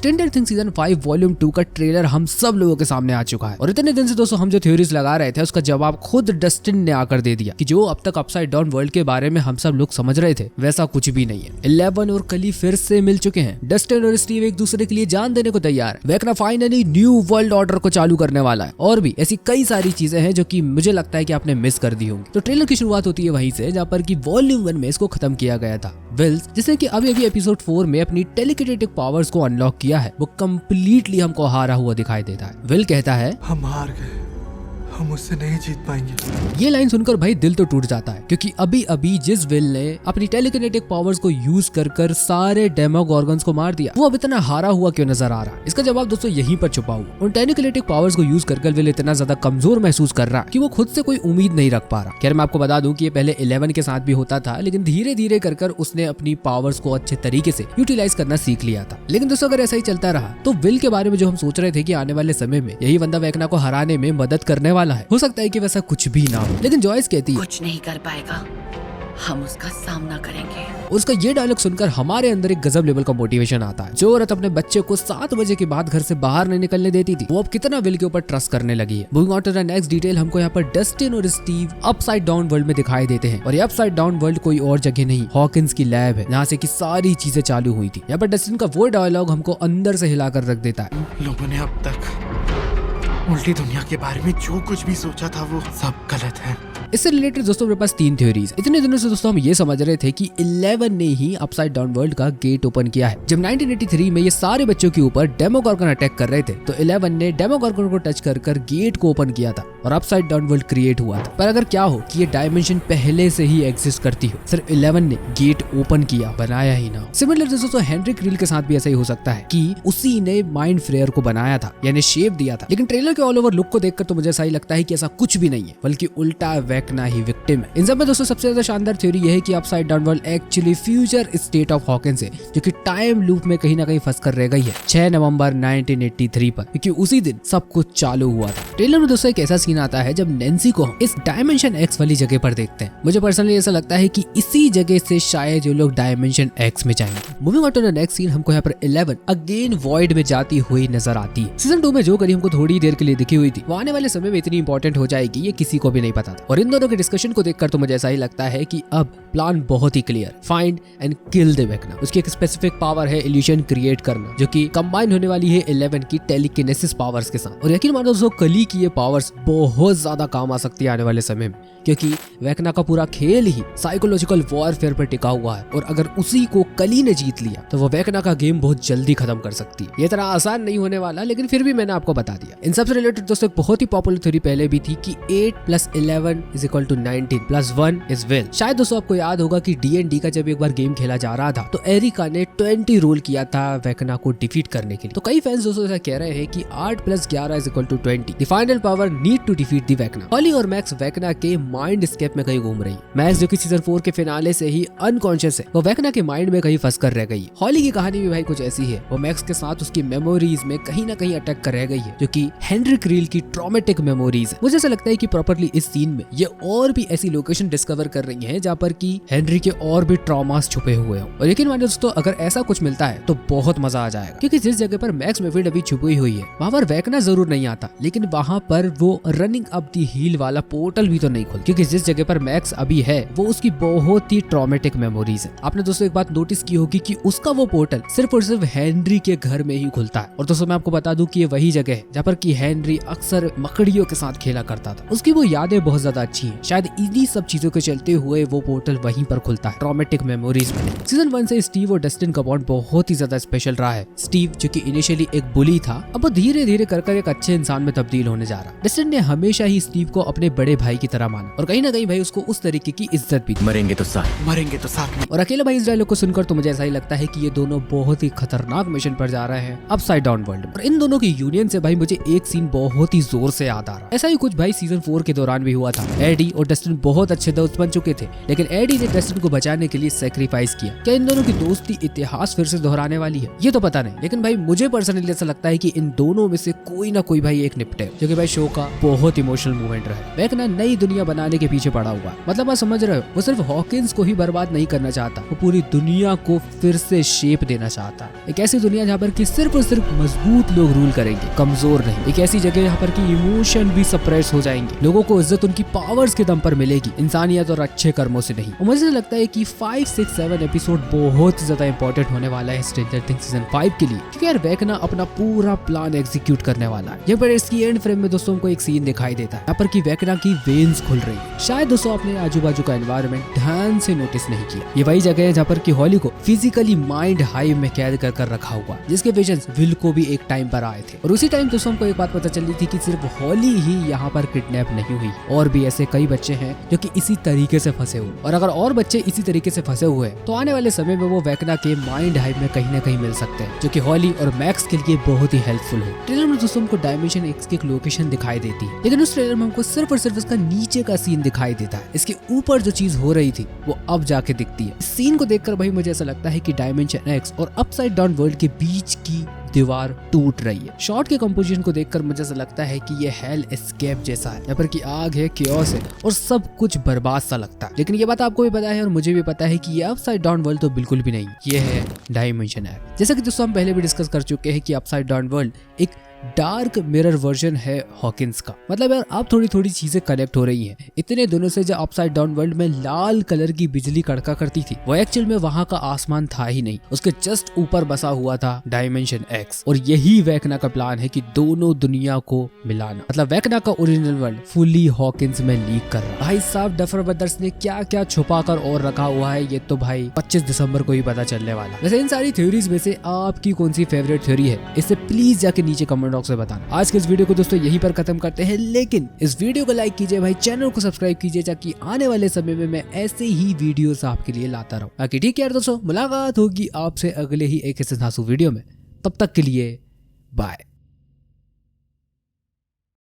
Stranger things season 5 volume 2 का trailer हम सब लोगों के सामने आ चुका है और इतने दिन से दोस्तों हम जो थ्योरीज लगा रहे थे उसका जवाब खुद डस्टिन ने आकर दे दिया कि जो अब तक अपसाइड डाउन वर्ल्ड के बारे में हम सब लोग समझ रहे थे वैसा कुछ भी नहीं है। 11 और कली फिर से मिल चुके हैं। डस्टिन और स्टीव एक दूसरे के लिए जान देने को तैयार है। Vecna finally new world order को चालू करने वाला है और भी ऐसी कई सारी चीजें हैं जो कि मुझे लगता है कि आपने मिस कर दी होंगी। तो ट्रेलर की शुरुआत होती है वहीं से जहाँ पर कि वॉल्यूम 1 में इसको खत्म किया गया था। विल्स जिसने कि अभी एपिसोड 4 में अपनी टेलीकिनेटिक पावर्स को अनलॉक किया है वो कंप्लीटली हमको हारा हुआ दिखाई देता है। विल कहता है हम हार गए, हम उससे नहीं जीत पाएंगे। ये लाइन सुनकर भाई दिल तो टूट जाता है क्योंकि अभी अभी जिस विल ने अपनी टेलीकिनेटिक पावर्स को यूज कर सारे डेमोगॉर्गन्स को मार दिया वो अब इतना हारा हुआ क्यों नजर आ रहा है। इसका जवाब दोस्तों यहीं पर छुपा हुआ। उन टेलीकिनेटिक पावर्स को यूज कर विल इतना ज्यादा कमजोर महसूस कर रहा है कि वो खुद से कोई उम्मीद नहीं रख पा रहा। खैर मैं आपको बता दूं कि ये पहले 11 के साथ भी होता था लेकिन धीरे धीरे कर उसने अपनी पावर्स को अच्छे तरीके से यूटिलाइज करना सीख लिया था। लेकिन दोस्तों अगर ऐसा ही चलता रहा तो विल के बारे में जो हम सोच रहे थे कि आने वाले समय में यही बंदा वेकना को हराने में मदद करने वाला है, हो सकता है कि वैसा कुछ भी ना हो। लेकिन जॉयस कहती है कुछ नहीं कर पाएगा, हम उसका सामना करेंगे। उसका ये डायलॉग सुनकर हमारे अंदर एक गजब लेवल का मोटिवेशन आता है। जो औरत अपने बच्चे को 7 बजे के बाद घर से बाहर नहीं निकलने देती थी वो अब कितना विल के ऊपर ट्रस्ट करने लगी है। Moving on to the next detail, हमको यहाँ पर डस्टिन और स्टीव अपसाइड डाउन वर्ल्ड में दिखाई देते हैं और ये अपसाइड डाउन वर्ल्ड कोई और जगह नहीं हॉकिंस की लैब है जहाँ से की सारी चीजें चालू हुई थी। यहाँ पर डस्टिन का वो डायलॉग हमको अंदर से हिलाकर रख देता है। लोगों ने अब तक उल्टी दुनिया के बारे में जो कुछ भी सोचा था वो सब गलत है। इससे रिलेटेड दोस्तों मेरे पास 3 थ्योरीज। इतने दिनों से दोस्तों हम ये समझ रहे थे कि 11 ने ही अपसाइड डाउन वर्ल्ड का गेट ओपन किया है। जब 1983 में ये सारे बच्चों के ऊपर डेमोगॉर्गन अटैक कर रहे थे तो 11 ने डेमोगॉर्गन को टच कर गेट को ओपन किया था और अपसाइड डाउन वर्ल्ड क्रिएट हुआ था। पर अगर क्या हो कि ये डायमेंशन पहले से ही एग्जिस्ट करती हो, सिर्फ 11 ने गेट ओपन किया, बनाया ही ना। सिमिलर दोस्तों हेनरी क्रिल के साथ भी ऐसा ही हो सकता है कि उसी ने माइंड फ्लेयर को बनाया था यानी शेप दिया था। लेकिन ट्रेलर के ऑल ओवर लुक को देखकर तो मुझे ऐसा ही लगता है कि ऐसा कुछ भी नहीं है बल्कि उल्टा वेकना ही विक्टिम। इन सब में दोस्तों सबसे ज्यादा शानदार थ्योरी यह है कि upside down world actually future state of Hawkins है जो कि टाइम लूप में कहीं ना कहीं फंस कर रह गई है 6 नवंबर 1983 पर, क्योंकि उसी दिन सब कुछ चालू हुआ था। ट्रेलर में दोस्तों एक ऐसा सीन आता है जब नैन्सी को हम इस डायमेंशन एक्स वाली जगह पर देखते हैं। मुझे पर्सनली ऐसा लगता है कि इसी जगह से शायद जो लोग डायमेंशन एक्स में जाएंगे। Moving on to the next scene, हमको यहाँ पर 11 अगेन वॉइड में जाती हुई नजर आती है। सीजन 2 में जो करी हमको थोड़ी देर के लिए दिखी हुई थी वो आने वाले समय में इतनी इंपॉर्टेंट हो जाएगी ये किसी को भी नहीं पता था। और इन दोनों के डिस्कशन को देखकर तो मुझे ऐसा ही लगता है कि अब प्लान बहुत ही clear, find and kill the Vecna. उसकी एक स्पेसिफिक पावर है इल्यूजन क्रिएट करना जो कि कंबाइन होने वाली है 11 की टेलीकिनेसिस पावर्स के साथ। और यकीन मानो दोस्तों कली की ये पावर्स बहुत ज्यादा काम आ सकती है आने वाले समय में, क्योंकि वेकना का पूरा खेल ही साइकोलॉजिकल वॉरफेयर पर टिका हुआ है और अगर उसी को कली ने जीत लिया तो वो वेकना का गेम बहुत जल्दी खत्म कर सकती है। ये इतना आसान नहीं होने वाला लेकिन फिर भी मैंने आपको बता दिया। इन सबसे रिलेटेड दोस्तों एक बहुत ही पॉपुलर थ्योरी पहले भी थी कि 8 + 11 = 19 + 1 is विल। शायद दोस्तों आपको याद होगा कि D&D का जब एक बार गेम खेला जा रहा था तो एरिका ने 20 रोल किया था वेकना को डिफीट करने के लिए। तो कई फैंस दोस्तों ऐसा कह रहे हैं कि 8 + 11 = 20, the final power need to defeat the Vecna. Holly और मैक्स वेकना के माइंड स्केप में कहीं घूम रही है। मैक्स जो कि सीजन 4 के फिनाले से ही अनकॉन्शियस है वो वेकना के माइंड में कहीं फंस कर रह गई है। हॉली की कहानी भी भाई कुछ ऐसी है, वो मैक्स के साथ उसकी मेमोरीज में कहीं ना कहीं अटैक कर रह गई है जो कि हेनरी क्रील की ट्रॉमेटिक मेमोरीज है। मुझे ऐसा लगता है कि प्रॉपर्ली इस सीन में ये और भी ऐसी लोकेशन डिस्कवर कर रही है जहाँ पर की हेनरी के और भी ट्रॉमास छुपे हुए हो। और यकीन मानिए दोस्तों अगर ऐसा कुछ मिलता है तो बहुत मजा आ जाएगा, क्योंकि जिस जगह पर मैक्स मेफील्ड अभी छुपी हुई है वहाँ पर वेकना जरूर नहीं आता लेकिन वहाँ पर वो रनिंग अप दी हील वाला पोर्टल भी तो नहीं खुल, क्योंकि जिस जगह पर मैक्स अभी है वो उसकी बहुत ही ट्रॉमेटिक मेमोरीज है। आपने दोस्तों एक बात नोटिस की होगी कि उसका वो पोर्टल सिर्फ और सिर्फ हेनरी के घर में ही खुलता है। और दोस्तों मैं आपको बता दूं कि ये वही जगह है जहाँ पर कि हेनरी अक्सर मकड़ियों के साथ खेला करता था। उसकी वो यादें बहुत ज्यादा अच्छी हैं, शायद इन्हीं सब चीजों के चलते हुए वो पोर्टल वहीं पर खुलता है, ट्रॉमेटिक मेमोरीज में। सीजन 1 से स्टीव और डस्टिन का बॉन्ड बहुत ही ज्यादा स्पेशल रहा है। स्टीव जो कि इनिशियली एक बुली था अब वो धीरे धीरे कर एक अच्छे इंसान में तब्दील होने जा रहा। डस्टिन ने हमेशा ही स्टीव को अपने बड़े भाई की तरह माना और कहीं ना कहीं भाई उसको उस तरीके की इज्जत भी दी। मरेंगे तो साथ में। और अकेले भाई इस डायलॉग को सुनकर तो मुझे ऐसा ही लगता है कि ये दोनों बहुत ही खतरनाक मिशन पर जा रहे हैं अपसाइड डाउन वर्ल्ड। और इन दोनों की यूनियन से भाई मुझे एक सीन बहुत ही जोर से याद आ रहा है। ऐसा ही कुछ भाई सीजन 4 के दौरान भी हुआ था। एडी और डस्टिन बहुत अच्छे दोस्त बन चुके थे, लेकिन एडी ने डस्टिन को बचाने के लिए सेक्रीफाइस किया। क्या इन दोनों की दोस्ती इतिहास फिर से दोहराने वाली है ये तो पता नहीं, लेकिन भाई मुझे पर्सनली ऐसा लगता है कि इन दोनों में से कोई ना कोई भाई एक निपटे, जो कि भाई शो का बहुत इमोशनल मूवमेंट रहा है। वेकना नई दुनिया बनाने के पीछे पड़ा हुआ, मतलब आप समझ रहे हो, वो सिर्फ हॉकिंस को ही बर्बाद नहीं करना चाहता, वो पूरी दुनिया को फिर से शेप देना चाहता है। एक ऐसी दुनिया जहाँ पर कि सिर्फ और सिर्फ मजबूत लोग रूल करेंगे, कमजोर नहीं। एक ऐसी जगह जहाँ पर कि इमोशन भी सप्रेस हो जाएंगे, लोगों को इज्जत उनकी पावर्स के दम पर मिलेगी, इंसानियत और अच्छे कर्मों से नहीं। और मुझे लगता है कि 5, 6, 7 एपिसोड बहुत ज्यादा इंपॉर्टेंट होने वाला है स्ट्रेंजर थिंग्स सीजन 5 के लिए, क्योंकि यार वेकना अपना पूरा प्लान एग्जीक्यूट करने वाला है। यहाँ पर इसकी एंड फ्रेम में दोस्तों को एक सीन दिखाई देता है, यहाँ पर कि वेकना की वेन्स खुल रही है। शायद दोस्तों अपने आजू बाजू का एनवायरनमेंट ध्यान से नोटिस नहीं किया। ये वही जगह है जहाँ पर कि हॉली को फिजिकली माइंड हाइव में कैद कर रखा हुआ, जिसके विजन्स विल को भी एक टाइम पर आए थे। और उसी टाइम दोस्तों को एक बात पता चली थी कि सिर्फ हॉली ही यहाँ पर किडनैप नहीं हुई, और भी ऐसे कई बच्चे हैं जो कि इसी तरीके से फंसे हुए, और अगर और बच्चे इसी तरीके से फंसे हुए हैं तो आने वाले समय में वो वेकना के माइंड हाइव में कहीं ना कहीं मिल सकते हैं, जो कि हॉली और मैक्स के लिए बहुत ही हेल्पफुल हो। ट्रेलर में दोस्तों हमको डायमेंशन एक्स की एक लोकेशन दिखाई देती है, लेकिन उस ट्रेलर में हमको सिर्फ और सिर्फ इसका नीचे का सीन दिखाई देता है। इसके ऊपर जो चीज हो रही थी वो अब जाके दिखती है। इस सीन को देखकर भाई मुझे ऐसा लगता है कि डायमेंशन एक्स और अपसाइड डाउन वर्ल्ड के बीच की दीवार टूट रही है। शॉट के कंपोजिशन को देखकर मुझे ऐसा लगता है कि ये हेल एस्केप जैसा है, यहाँ पर कि आग है, केओस है और सब कुछ बर्बाद सा लगता है। लेकिन ये बात आपको भी पता है और मुझे भी पता है कि ये अपसाइड डाउन वर्ल्ड तो बिल्कुल भी नहीं, ये है डायमेंशन एक्स। जैसा कि दोस्तों हम पहले भी डिस्कस कर चुके हैं कि अपसाइड डाउन वर्ल्ड एक डार्क मिरर वर्जन है हॉकिंस का। मतलब यार अब थोड़ी थोड़ी चीजें कनेक्ट हो रही हैं। इतने दिनों से जो अपसाइड डाउन वर्ल्ड में लाल कलर की बिजली कड़का करती थी, वो एक्चुअल में वहां का आसमान था ही नहीं, उसके जस्ट ऊपर बसा हुआ था डायमेंशन एक्स। और यही वेकना का प्लान है कि दोनों दुनिया को मिलाना। मतलब वेकना का ओरिजिनल वर्ल्ड फुली हॉकिंस में लीक कर रहा है। भाई साहब डफर ब्रदर्स ने क्या क्या छुपा कर और रखा हुआ है, ये तो भाई 25 दिसंबर को ही पता चलने वाला। वैसे इन सारी थ्योरीज में से आपकी कौन सी फेवरेट थ्योरी है, इसे प्लीज जाके नीचे कमेंट बॉक्स में बताना। आज के इस वीडियो को दोस्तों यहीं पर खत्म करते हैं, लेकिन इस वीडियो को लाइक कीजिए भाई, चैनल को सब्सक्राइब कीजिए ताकि आने वाले समय में मैं ऐसे ही वीडियोस आपके लिए लाता रहूं। बाकी ठीक है यार दोस्तों, मुलाकात होगी आपसे अगले ही एक ऐसे धांसू वीडियो में। तब तक के लिए बाय।